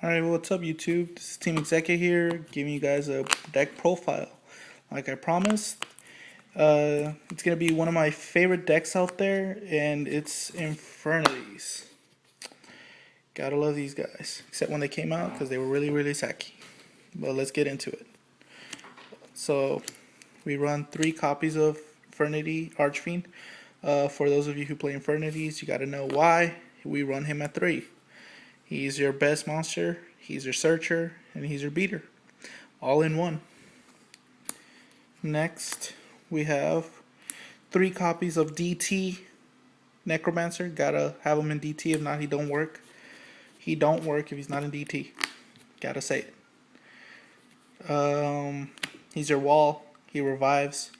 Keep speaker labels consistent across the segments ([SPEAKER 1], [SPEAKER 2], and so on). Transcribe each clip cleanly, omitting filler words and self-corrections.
[SPEAKER 1] Alright, what's up YouTube? This is Team Executive here, giving you guys a deck profile. Like I promised, it's going to be one of my favorite decks out there, and it's Infernities. Gotta love these guys, except when they came out, because they were really sacky. But let's get into it. So, we run 3 copies of Infernity Archfiend. For those of you who play Infernities, you gotta know why we run him at 3. He's your best monster, he's your searcher, and he's your beater. All in one. Next, we have 3 copies of DT Necromancer. Gotta have him in DT, if not he don't work. He don't work if he's not in DT. Gotta say it. He's your wall, he revives.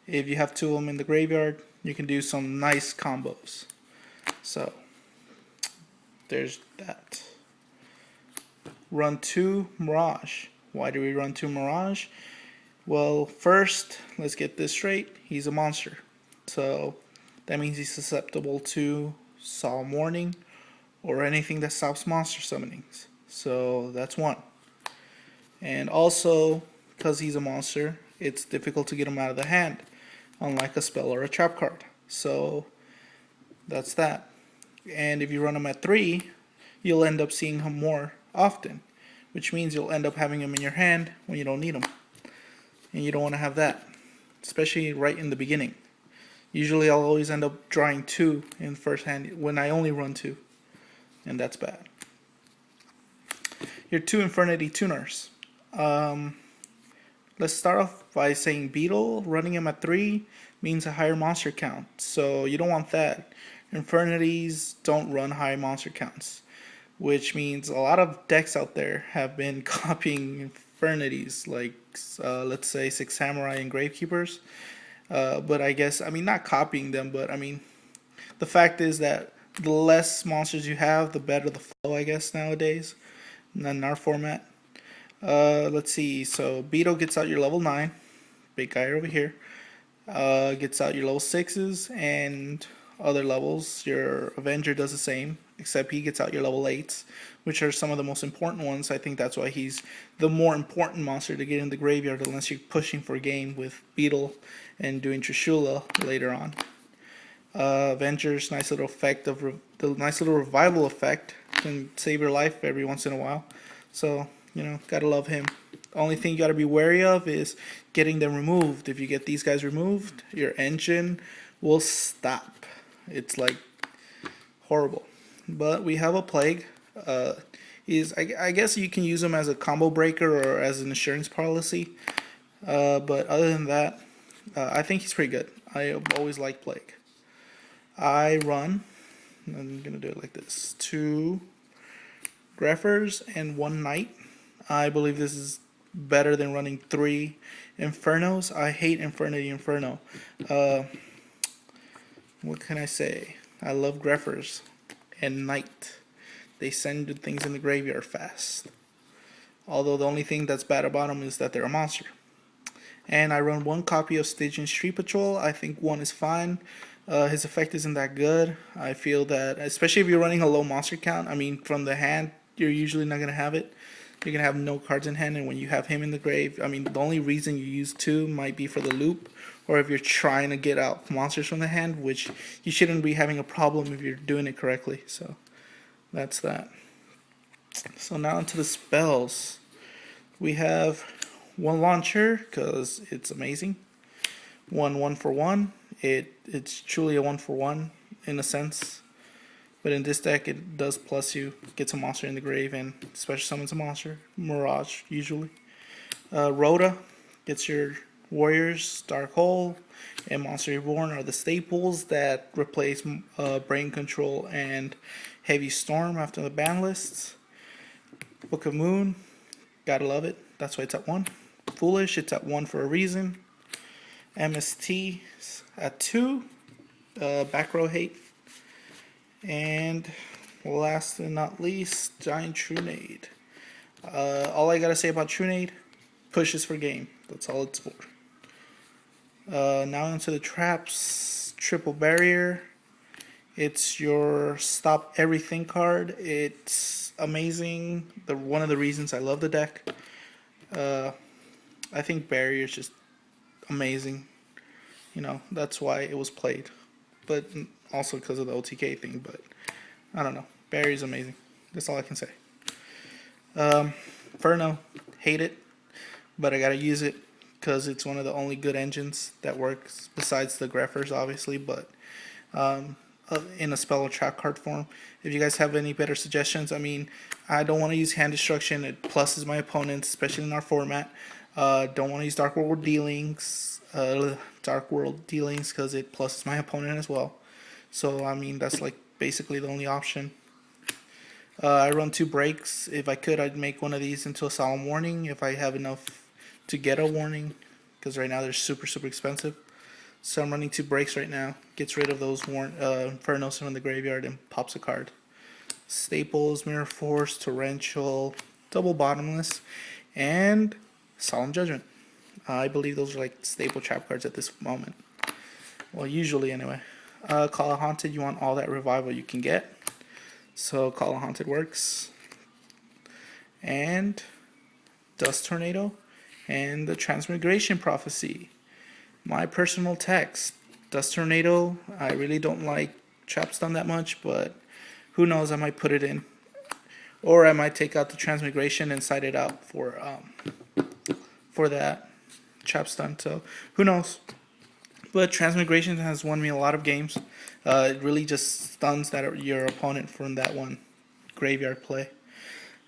[SPEAKER 1] If you have 2 of them in the graveyard, you can do some nice combos. So, there's that. Run 2 Mirage. Why do we run 2 Mirage? Well, first, let's get this straight. He's a monster. So, that means he's susceptible to Solemn Warning or anything that stops monster summonings. So, that's 1. And also, because he's a monster, it's difficult to get him out of the hand, unlike a spell or a trap card. So, that's that. And if you run him at 3, you'll end up seeing him more often, which means you'll end up having him in your hand when you don't need him. And you don't want to have that, especially right in the beginning. Usually I'll always end up drawing 2 in first hand when I only run 2, and that's bad. Your 2 Infernity tuners. Let's start off by saying Beetle. Running him at 3 means a higher monster count, so you don't want that. Infernities don't run high monster counts, which means a lot of decks out there have been copying Infernities, like let's say 6 Samurai and Gravekeepers. But I guess, not copying them, but the fact is that the less monsters you have, the better the flow, I guess, nowadays, in our format. Let's see, so Beetle gets out your level 9, big guy over here. Gets out your level 6s, and other levels. Your Avenger does the same, except he gets out your level 8s, which are some of the most important ones. I think that's why he's the more important monster to get in the graveyard, unless you're pushing for game with Beetle and doing Trishula later on. Avenger's nice little effect of the nice little revival effect can save your life every once in a while. So, gotta love him. The only thing you gotta be wary of is getting them removed. If you get these guys removed, your engine will stop. It's like horrible. But we have a Plague. I guess you can use him as a combo breaker or as an insurance policy. But other than that, I think he's pretty good. I always like Plague. I'm gonna do it like this: 2 Greffers and 1 Knight. I believe this is better than running 3 Infernos. I hate Infernity Inferno. What can I say? I love Greffers and Knight. They send things in the graveyard fast. Although the only thing that's bad about them is that they're a monster. And I run 1 copy of Stygian Street Patrol. I think 1 is fine. His effect isn't that good. I feel that, especially if you're running a low monster count, from the hand, you're usually not going to have it. You're going to have no cards in hand, and when you have him in the grave, the only reason you use 2 might be for the loop, or if you're trying to get out monsters from the hand, which you shouldn't be having a problem if you're doing it correctly. So, that's that. So now into the spells. We have 1 Launcher, because it's amazing. 1 for 1. It's truly a 1 for 1, in a sense. But in this deck, it does plus you. Gets a monster in the grave and special summons a monster. Mirage, usually. Rhoda gets your Warriors, Dark Hole, and Monster Reborn are the staples that replace Brain Control and Heavy Storm after the ban lists. Book of Moon, gotta love it. That's why it's at 1. Foolish, it's at 1 for a reason. MST at 2. Back row hate. And last and not least, Giant Trunade. All I gotta say about Trunade, pushes for game. That's all it's for. Now into the traps. Triple Barrier. It's your stop everything card. It's amazing. One of the reasons I love the deck. Uh, I think Barrier is just amazing. That's why it was played, but also because of the OTK thing. But I don't know. Barrier's amazing. That's all I can say. Inferno, hate it, but I gotta use it because it's one of the only good engines that works besides the Greffers, obviously. But in a spell or trap card form. If you guys have any better suggestions, I mean, I don't want to use hand destruction. It pluses my opponents, especially in our format. Don't want to use Dark World dealings because it pluses my opponent as well. So I mean, that's like basically the only option. I run 2 breaks. If I could, I'd make one of these into a solemn warning if I have enough to get a warning, because right now they're super expensive. So I'm running 2 breaks right now. Gets rid of those Infernos from the graveyard and pops a card. Staples, Mirror Force, Torrential, Double Bottomless, and Solemn Judgment. I believe those are like staple trap cards at this moment. Well, usually anyway. Call a Haunted, you want all that revival you can get. So Call a Haunted works. And Dust Tornado and the Transmigration Prophecy. My personal text, Dust Tornado. I really don't like Trap Stun that much, but who knows, I might put it in. Or I might take out the Transmigration and side it out for that Trap Stun. So who knows? But Transmigration has won me a lot of games. It really just stuns your opponent from that one graveyard play.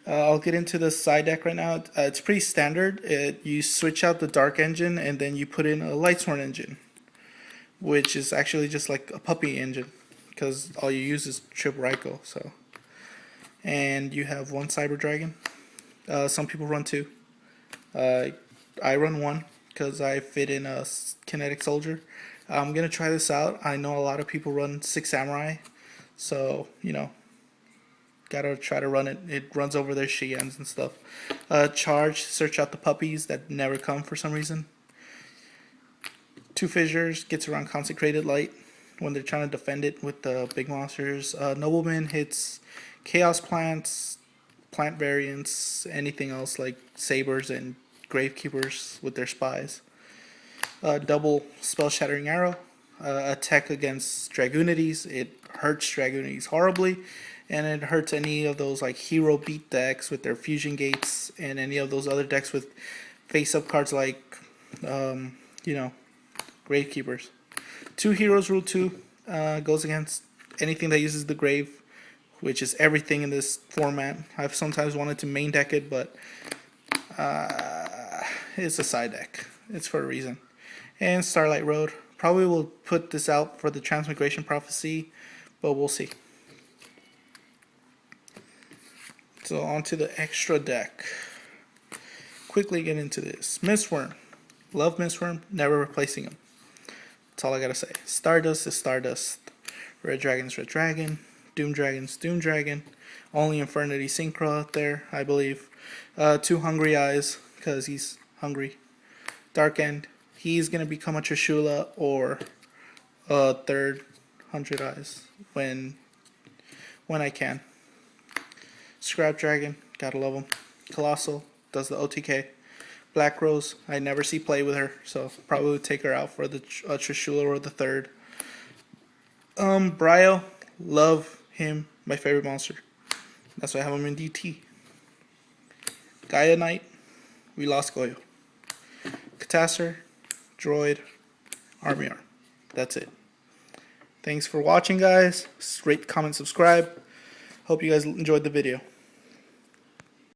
[SPEAKER 1] I'll get into the side deck right now. It's pretty standard. You switch out the Dark Engine and then you put in a Lightsworn Engine, which is actually just like a puppy engine because all you use is triple Raikou. So, and you have 1 Cyber Dragon. Some people run 2. I run 1 because I fit in a Kinetic Soldier. I'm gonna try this out. I know a lot of people run 6 Samurai, so gotta try to run it. It runs over their Shiens and stuff. Charge, search out the puppies that never come for some reason. 2 Fissures, gets around Consecrated Light when they're trying to defend it with the big monsters. Nobleman hits Chaos Plants, plant variants, anything else like Sabers and Gravekeepers with their spies. Double Spell Shattering Arrow. Attack against Dragoonities. It hurts Dragoonities horribly. And it hurts any of those like hero beat decks with their fusion gates and any of those other decks with face-up cards like, Gravekeepers. 2 Heroes Rule 2 goes against anything that uses the Grave, which is everything in this format. I've sometimes wanted to main deck it, but it's a side deck. It's for a reason. And Starlight Road. Probably will put this out for the Transmigration Prophecy, but we'll see. So on to the extra deck. Quickly get into this. Mistworm. Love Mistworm, never replacing him. That's all I gotta say. Stardust is Stardust. Red Dragon's Red Dragon. Doom Dragon's Doom Dragon. Only Infernity Synchro out there, I believe. 2 Hungry Eyes, because he's hungry. Dark End. He's gonna become a Trishula or a 3rd 100 Eyes when I can. Scrap Dragon, gotta love him. Colossal, does the OTK. Black Rose, I never see play with her, so probably would take her out for the Trishula or the 3rd. Bryo, love him, my favorite monster. That's why I have him in DT. Gaia Knight, we lost Goyo. Catasser, Droid, Army Arm. That's it. Thanks for watching, guys. Rate, comment, subscribe. Hope you guys enjoyed the video.